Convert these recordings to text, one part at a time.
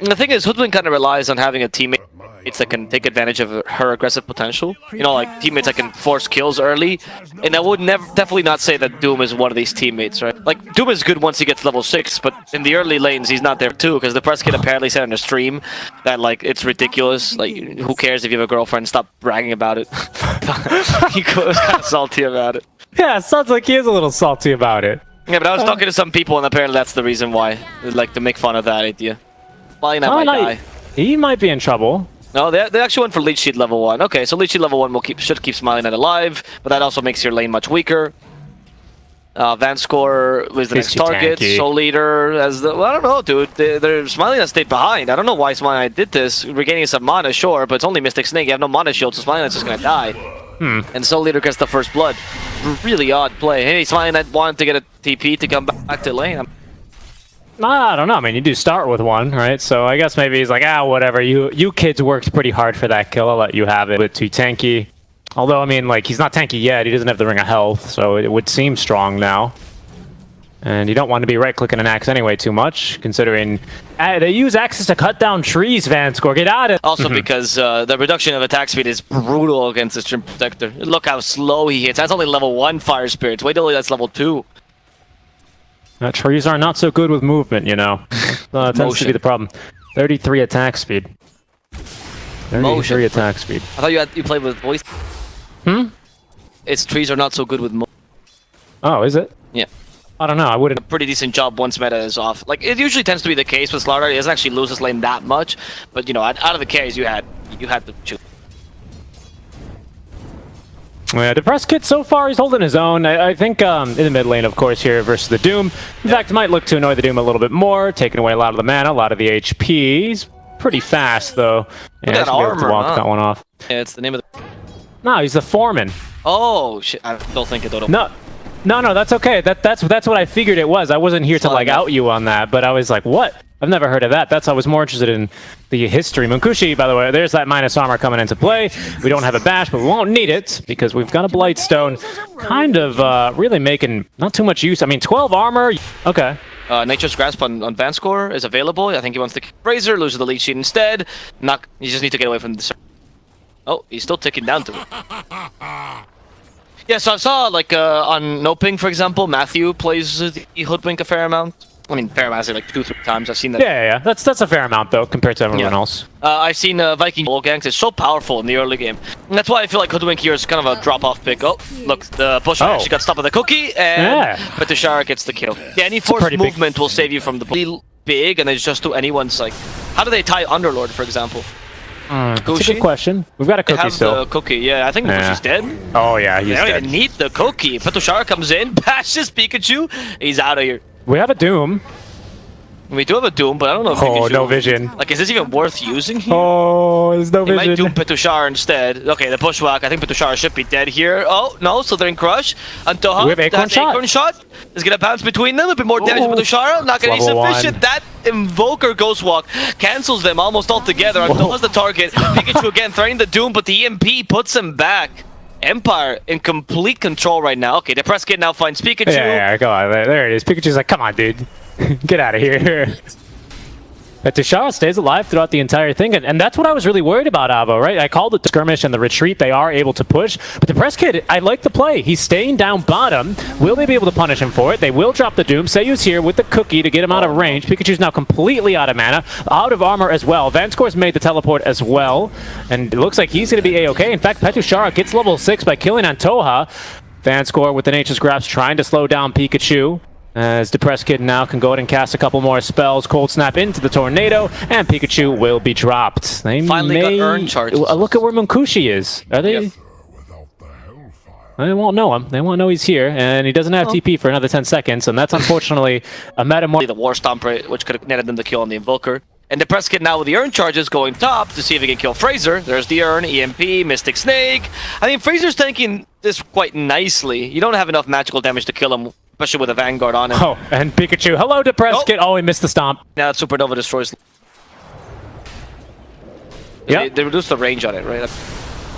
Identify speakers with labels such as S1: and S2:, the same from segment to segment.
S1: The thing is, Hoodwink kind of relies on having a teammate that can take advantage of her aggressive potential. You know, like teammates that can force kills early. And I would definitely not say that Doom is one of these teammates, right? Like, Doom is good once he gets level 6, but in the early lanes, he's not there too, because the press kid apparently said on the stream that, like, it's ridiculous. Like, who cares if you have a girlfriend? Stop bragging about it. He was kind of salty about it.
S2: Yeah, it sounds like he is a little salty about it.
S1: Yeah, but I was talking to some people, and apparently that's the reason why. They like to make fun of that idea. Probably not might die.
S2: He might be in trouble.
S1: No, they actually went for Leech Seed level 1. Okay, so Leech Seed level 1 should keep Smiling Knight alive, but that also makes your lane much weaker. Vanscore was the next target. Soul Leader as the... Well, I don't know, dude. They're Smiling Knight stayed behind. I don't know why Smiling Knight did this. Regaining some mana, sure, but it's only Mystic Snake. You have no mana shield, so Smiling Knight's just gonna die. And Soul Leader gets the first blood. Really odd play. Hey, Smiling Knight wanted to get a TP to come back to lane.
S2: I don't know. I mean, you do start with one, right? So I guess maybe he's like, whatever. You kids worked pretty hard for that kill. I'll let you have it. A bit too tanky. Although, I mean, like, he's not tanky yet. He doesn't have the Ring of Health, so it would seem strong now. And you don't want to be right-clicking an axe anyway too much, considering they use axes to cut down trees, Vanscore. Get out of...
S1: Also because the reduction of attack speed is brutal against this Trim Protector. Look how slow he hits. That's only level 1 Fire Spirits. Wait till that's level 2.
S2: Trees are not so good with movement, you know. It tends to be the problem. 33 attack speed. 33 attack speed.
S1: I thought you played with voice. It's trees are not so good with motion.
S2: Oh, is it?
S1: Yeah.
S2: I don't know. I wouldn't.
S1: A pretty decent job once meta is off. Like, it usually tends to be the case with Slardar. He doesn't actually lose his lane that much. But, you know, out of the carries you had to choose.
S2: Yeah, Depressed Kid so far he's holding his own. I think in the mid lane, of course, here versus the Doom. In fact, might look to annoy the Doom a little bit more, taking away a lot of the mana, a lot of the HP. He's pretty fast though. Yeah,
S1: that armor,
S2: to walk that one off.
S1: Yeah, it's the name of the...
S2: No, he's the foreman.
S1: Oh shit! I still think it.
S2: No, that's okay. That's what I figured it was. I wasn't here to like out you on that, but I was like, what? I've never heard of that. I was more interested in the history. Munkushi, by the way, there's that minus armor coming into play. We don't have a bash, but we won't need it because we've got a Blightstone. Kind of really making not too much use. I mean, 12 armor. Okay.
S1: Nature's Grasp on Vanscore is available. I think he wants to kill Razor, loses the lead sheet instead. You just need to get away from the... Oh, he's still ticking down to it. Yeah, so I saw, like, on No Ping, for example, Matthew plays the Hoodwink a fair amount. I mean, fair amount, like 2-3 times. I've seen that.
S2: Yeah. That's a fair amount, though, compared to everyone else.
S1: I've seen Viking wall ganks. It's so powerful in the early game. And that's why I feel like Hoodwink here is kind of a drop-off pick. Oh, look, the push actually got stopped with a cookie, and Petushara gets the kill. Yeah, any forced movement will save you from the big, and it's just to anyone's, like... How do they tie Underlord, for example?
S2: That's a good question. We've got a cookie still.
S1: The cookie, yeah. I think Mushi's dead.
S2: Oh, yeah, he's dead.
S1: They don't even need the cookie. Petushara comes in, bashes Pikachu. He's out of here.
S2: We have a Doom.
S1: We do have a Doom, but I don't know if
S2: Pikachu... no vision.
S1: Like, is this even worth using here?
S2: Oh, there's no vision.
S1: He might Doom Petushara instead. Okay, the Bushwhack. I think Petushara should be dead here. Oh, no, Slithering Crush. And Toha,
S2: we have Acorn Shot.
S1: Is going to bounce between them. A bit more damage to Petushara. Not going to be sufficient. That Invoker Ghost Walk cancels them almost altogether. And Toha's the target. Pikachu again threatening the Doom, but the EMP puts him back. Empire in complete control right now. Okay, the press kid now finds Pikachu.
S2: Yeah, go on. There it is. Pikachu's like, come on, dude. Get out of here. But Petushara stays alive throughout the entire thing, and that's what I was really worried about, Avo, right? I called it the skirmish and the retreat. They are able to push, but the press kid, I like the play. He's staying down bottom. Will they be able to punish him for it? They will drop the Doom. Seiyu's here with the cookie to get him out of range. Pikachu's now completely out of mana, out of armor as well. Vanscore's made the teleport as well, and it looks like he's going to be A-okay. In fact, Petushara gets level 6 by killing Antoha. Vanscore with the Nature's Grasp trying to slow down Pikachu. As Depressed Kid now can go ahead and cast a couple more spells. Cold Snap into the Tornado, and Pikachu will be dropped. They
S1: finally got Urn charges.
S2: Look at where Munkushi is. Are they?
S1: Yep.
S2: They won't know him. They won't know he's here, and he doesn't have TP for another 10 seconds, and that's unfortunately a metamorph.
S1: The War Stomper, which could have netted them the kill on the Invoker. And Depressed Kid now with the Urn charges going top to see if he can kill Fraser. There's the Urn, EMP, Mystic Snake. I mean, Fraser's tanking this quite nicely. You don't have enough magical damage to kill him, especially with a Vanguard on him.
S2: Oh, and Pikachu. Hello, Depressed Kid. Oh, he missed the stomp.
S1: Now Supernova destroys. Yeah, they reduced the range on it, right?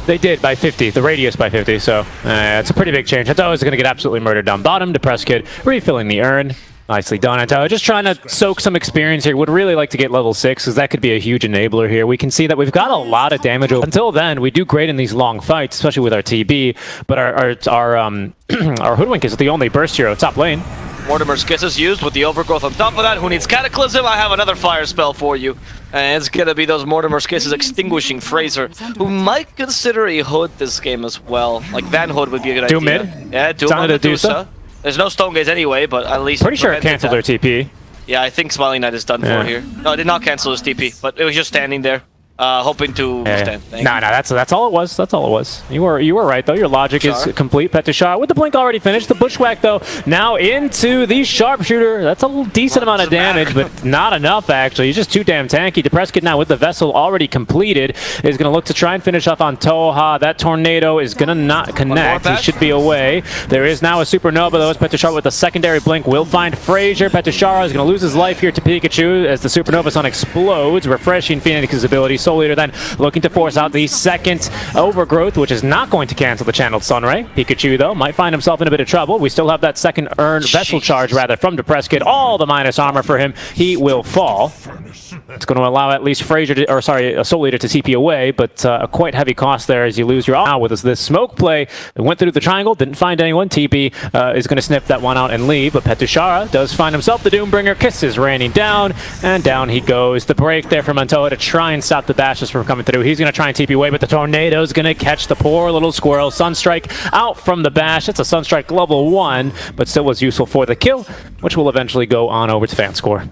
S2: They did by 50, the radius by 50, so it's a pretty big change. I thought I was going to get absolutely murdered down bottom. Depressed Kid refilling the Urn. Nicely done, Anto. Just trying to soak some experience here. Would really like to get level 6, because that could be a huge enabler here. We can see that we've got a lot of damage. Until then, we do great in these long fights, especially with our TB, but our Hoodwink is the only burst hero top lane.
S1: Mortimer's Kiss is used with the Overgrowth on top of that. Who needs Cataclysm? I have another fire spell for you. And it's gonna be those Mortimer's Kisses extinguishing Fraser, who might consider a Hood this game as well. Like Van Hood would be a good
S2: Doom
S1: idea.
S2: mid?
S1: Yeah, Doom on the Dusa. There's no Stone Gaze anyway, but at least...
S2: Pretty sure it canceled their TP.
S1: Yeah, I think Smiling Knight is done for here. No, it did not cancel his TP, but it was just standing there. Hoping to stand.
S2: No, that's all it was. That's all it was. You were right though. Your logic is complete. Petushar with the blink already finished. The bushwhack though now into the sharpshooter. That's a decent amount of damage, but not enough actually. He's just too damn tanky. DePrescott now with the vessel already completed is going to look to try and finish off on Toha. That tornado is going to not connect. He should be away. There is now a supernova though. As Petushar with the secondary blink will find Fraser. Petushar is going to lose his life here to Pikachu as the supernova sun explodes, refreshing Phoenix's ability. Soul Eater then looking to force out the second Overgrowth, which is not going to cancel the channeled Sunray. Pikachu, though, might find himself in a bit of trouble. We still have that second earned vessel charge, rather, from DePrescott. All the minus armor for him. He will fall. It's going to allow at least Fraser, a Soul Eater to TP away, but a quite heavy cost there as you lose your... Now with this smoke play, that went through the triangle, didn't find anyone. TP is going to snip that one out and leave, but Petushara does find himself the Doombringer. Kisses raining down, and down he goes. The break there from Mantoa to try and stop the bashes from coming through. He's going to try and TP away, but the tornado's going to catch the poor little squirrel. Sunstrike out from the bash. It's a Sunstrike level 1, but still was useful for the kill, which will eventually go on over to Fanscore.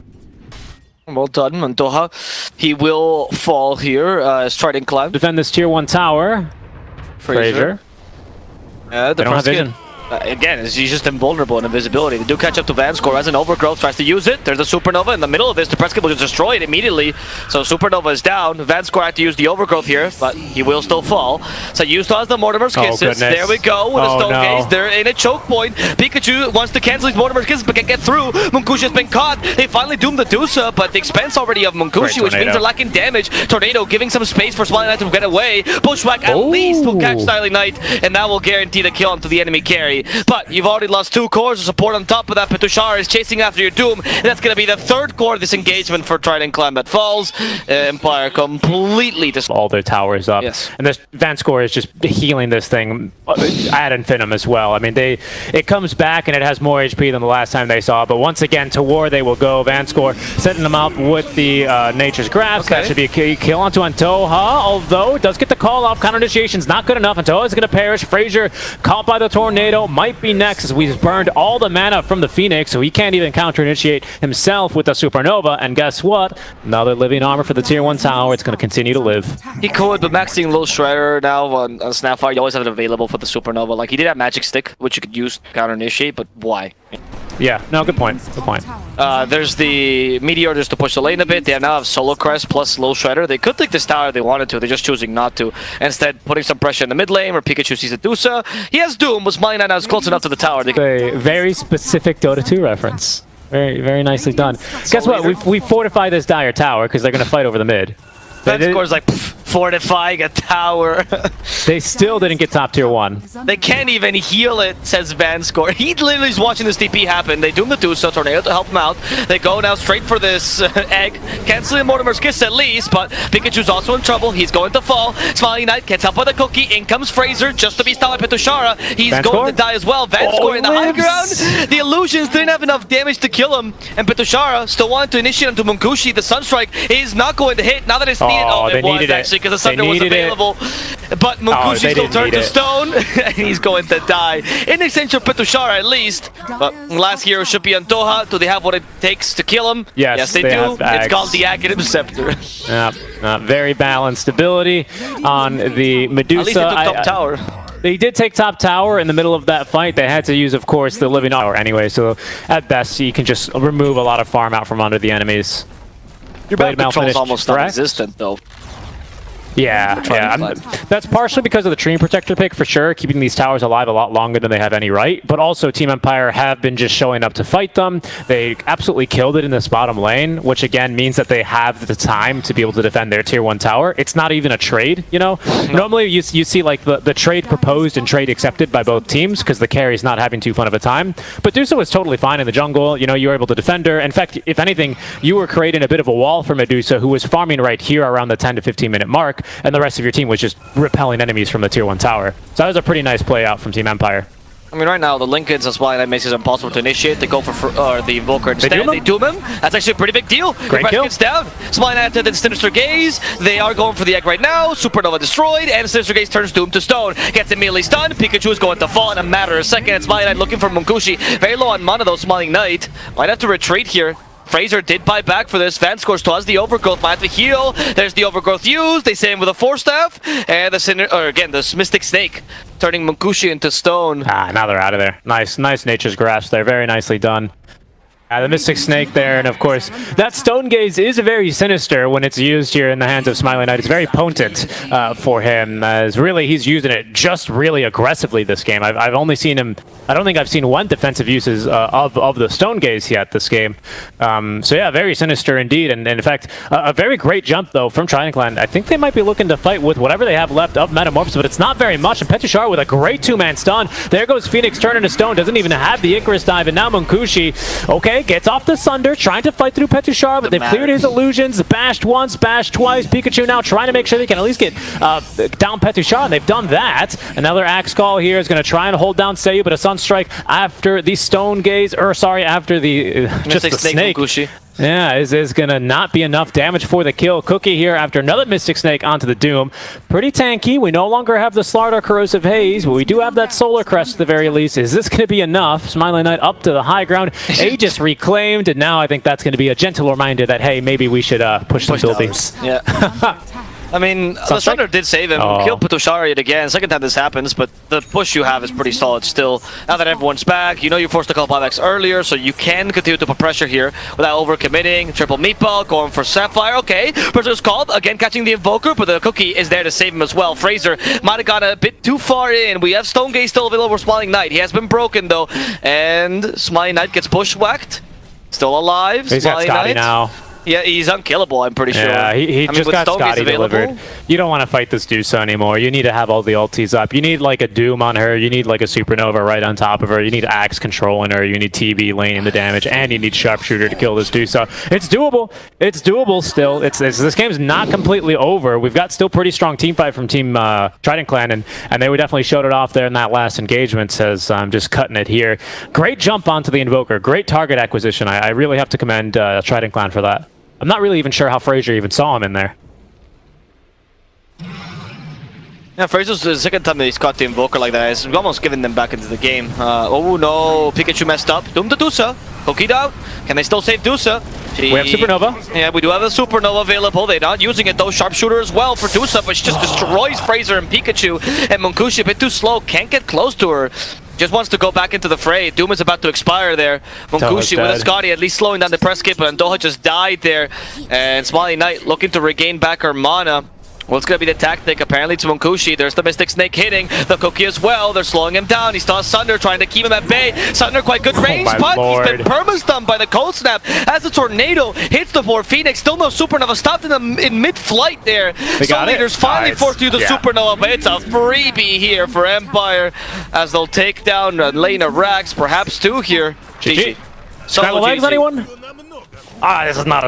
S1: Well done, Mantoha. He will fall here as Trident climb.
S2: Defend this tier 1 tower. Fraser.
S1: They
S2: don't have vision.
S1: Again, he's just invulnerable in invisibility. They do catch up to Vanscore as an Overgrowth tries to use it. There's a Supernova in the middle of this. DePrescott will just destroy it immediately. So Supernova is down. Vanscore had to use the Overgrowth here, but he will still fall. So Yusto has the Mortimer's Kisses. There we go with a Stone Gaze. They're in a choke point. Pikachu wants to cancel his Mortimer's Kisses but can't get through. Munkushi has been caught. They finally doomed the Dusa, but the expense already of Munkushi, which means they're lacking damage. Tornado giving some space for Smiling Knight to get away. Bushwhack at least will catch Smiling Knight, and that will guarantee the kill onto the enemy carry. But you've already lost 2 cores of support on top of that. Petushar is chasing after your Doom. That's going to be the 3rd core of this engagement for Trident Climb that falls. Empire completely destroyed.
S2: All their towers up.
S1: Yes.
S2: And this Vanscore is just healing this thing ad infinitum as well. I mean, it comes back and it has more HP than the last time they saw it. But once again, to war they will go. Vanscore setting them up with the Nature's Grasp. That should be a kill onto Antoha, although it does get the call off. Counter initiation's not good enough. Antoha is going to perish. Fraser caught by the tornado. Might be next as we've burned all the mana from the Phoenix, so he can't even counter-initiate himself with the Supernova. And guess what? Another living armor for the tier 1 tower. It's going to continue to live.
S1: He could, but maxing Little Shredder now on Snapfire, you always have it available for the Supernova. Like, he did have Magic Stick, which you could use to counter-initiate, but why?
S2: Yeah, no, good point. Good point.
S1: There's the Meteor just to push the lane a bit. They now have Solar Crest plus Little Shredder. They could take this tower if they wanted to. They're just choosing not to. Instead, putting some pressure in the mid lane where Pikachu sees a Dusa. He has Doom, but Smiling Knight now is close enough to the tower.
S2: A very specific Dota 2 reference. Very, very nicely done. Guess what? We fortify this dire tower because they're going to fight over the mid.
S1: Vanscore's like, fortifying a tower.
S2: They still didn't get top tier 1.
S1: They can't even heal it, says Vanscore. He literally is watching this TP happen. They doom the Dusa, Tornado to help him out. They go now straight for this egg. Canceling Mortimer's Kiss at least, but Pikachu's also in trouble. He's going to fall. Smiling Knight gets help by the cookie. In comes Fraser just to be stopped by Petushara. He's
S2: Vanscore?
S1: going to die as well. Vanscore in the high ground. The illusions didn't have enough damage to kill him. And Petushara still wanted to initiate onto Munkushi. The Sunstrike is not going to hit. Now that it's needed. Oh, it was actually because the Thunder was available. But Munkushi still turned to stone. And he's going to die. In exchange for Petushara at least. But last hero should be Antoha. Do they have what it takes to kill him?
S2: Yes,
S1: they do. It's called the Academic Scepter.
S2: Very balanced ability on the Medusa.
S1: At least they took top tower.
S2: They did take top tower in the middle of that fight. They had to use, of course, the living tower anyway. So at best, you can just remove a lot of farm out from under the enemies.
S1: Your Blade control is almost non-existent, though.
S2: Yeah,
S1: Trident
S2: yeah.
S1: fight.
S2: That's partially because of the Treant Protector pick, for sure, keeping these towers alive a lot longer than they have any right. But also, Team Empire have been just showing up to fight them. They absolutely killed it in this bottom lane, which again means that they have the time to be able to defend their tier 1 tower. It's not even a trade, you know? Normally, you see like the trade proposed and trade accepted by both teams because the carry's not having too fun of a time. But Dusa was totally fine in the jungle. You know, you were able to defend her. In fact, if anything, you were creating a bit of a wall for Medusa, who was farming right here around the 10 to 15 minute mark, and the rest of your team was just repelling enemies from the tier 1 tower. So that was a pretty nice play out from Team Empire.
S1: I mean, right now, the Lincolns, that's why that makes it impossible to initiate. They go for the Invoker instead. They doom him. That's actually a pretty big deal.
S2: Great kill.
S1: Gets down. Smiley Knight after the Sinister Gaze. They are going for the egg right now. Supernova destroyed, and Sinister Gaze turns Doom to stone. Gets immediately stunned. Pikachu is going to fall in a matter of seconds. Smiley Knight looking for Munkushi. Very low on mana, though, Smiley Knight. Might have to retreat here. Fraser did buy back for this. Vanscore still has the Overgrowth. Might have to heal. There's the Overgrowth used. They save him with a Force Staff. And the Mystic Snake turning Munkushi into stone.
S2: Ah, now they're out of there. Nice Nature's Grasp there. Very nicely done. The Mystic Snake there, and of course, that Stone Gaze is very sinister when it's used here in the hands of Smiley Knight. It's very potent for him, as really he's using it just really aggressively this game. I've only seen him, I don't think I've seen one defensive uses of the Stone Gaze yet this game. So yeah, very sinister indeed, and in fact, a very great jump though from Trident Clan. I think they might be looking to fight with whatever they have left of Metamorphosis, but it's not very much, and Petushar with a great 2-man stun. There goes Phoenix turning to stone, doesn't even have the Icarus dive, and now Munkushi, okay, gets off the Sunder, trying to fight through Petushar, but they've cleared his illusions. Bashed once, bashed twice. Pikachu now trying to make sure they can at least get down Petushar, and they've done that. Another Axe Call here is going to try and hold down Seiyu, but a Sunstrike after the Stone Gaze, or sorry, after the just the Snake.
S1: Munkushi.
S2: Yeah, is going to not be enough damage for the kill. Cookie here after another Mystic Snake onto the Doom. Pretty tanky. We no longer have the Slardar Corrosive Haze, but we do have that Solar Crest at the very least. Is this going to be enough? Smiley Knight up to the high ground. Aegis reclaimed, and now I think that's going to be a gentle reminder that, hey, maybe we should push some buildings.
S1: Yeah. I mean, the Thunder did save him. Kill Petushar yet again. Second time this happens, but the push you have is pretty solid still. Now that everyone's back, you know you're forced to call buybacks earlier, so you can continue to put pressure here without overcommitting. Triple Meatball, going for Sapphire. Okay, pressure's called. Again, catching the Invoker, but the Cookie is there to save him as well. Fraser might have got a bit too far in. We have Stone Gaze still available for Smiling Knight. He has been broken, though, and Smiling Knight gets bushwhacked. Still alive.
S2: He's got Scotty now.
S1: Yeah, he's unkillable, I'm pretty sure.
S2: Yeah, he just got Scotty delivered. You don't want to fight this Dusa anymore. You need to have all the ultis up. You need like a Doom on her. You need like a Supernova right on top of her. You need Axe controlling her. You need TB laning the damage. And you need Sharpshooter to kill this Dusa. It's doable. It's doable still. This game's not completely over. We've got still pretty strong team fight from Team Trident Clan, and they definitely showed it off there in that last engagement, says I'm just cutting it here. Great jump onto the Invoker. Great target acquisition. I really have to commend Trident Clan for that. I'm not really even sure how Fraser even saw him in there.
S1: Yeah, Fraser's the second time that he's caught the Invoker like that. He's almost giving them back into the game. Oh no, Pikachu messed up. Doom to Dusa. Cookie down. Can they still save Dusa?
S2: We have Supernova.
S1: Yeah, we do have a Supernova available. They're not using it though. Sharpshooter as well for Dusa, which just destroys Fraser and Pikachu. And Munkushi a bit too slow. Can't get close to her. Just wants to go back into the fray. Doom is about to expire there. Munkushi with a Scotty at least slowing down the press skip, but Andoha just died there. And Smiley Knight looking to regain back her mana. What's going to be the tactic? Apparently it's Munkushi. There's the Mystic Snake hitting. The Cookie as well. They're slowing him down. He still has Sunder trying to keep him at bay. Sunder quite good range, but he's been perma-stunned by the Cold Snap as the Tornado hits the poor Phoenix. Still no Supernova. Stopped in mid-flight there. Soul Leaders finally forced through the Supernova, but it's a freebie here for Empire as they'll take down Lena Rax, perhaps two here.
S2: GG. Scramble legs, anyone? Ah, this is not a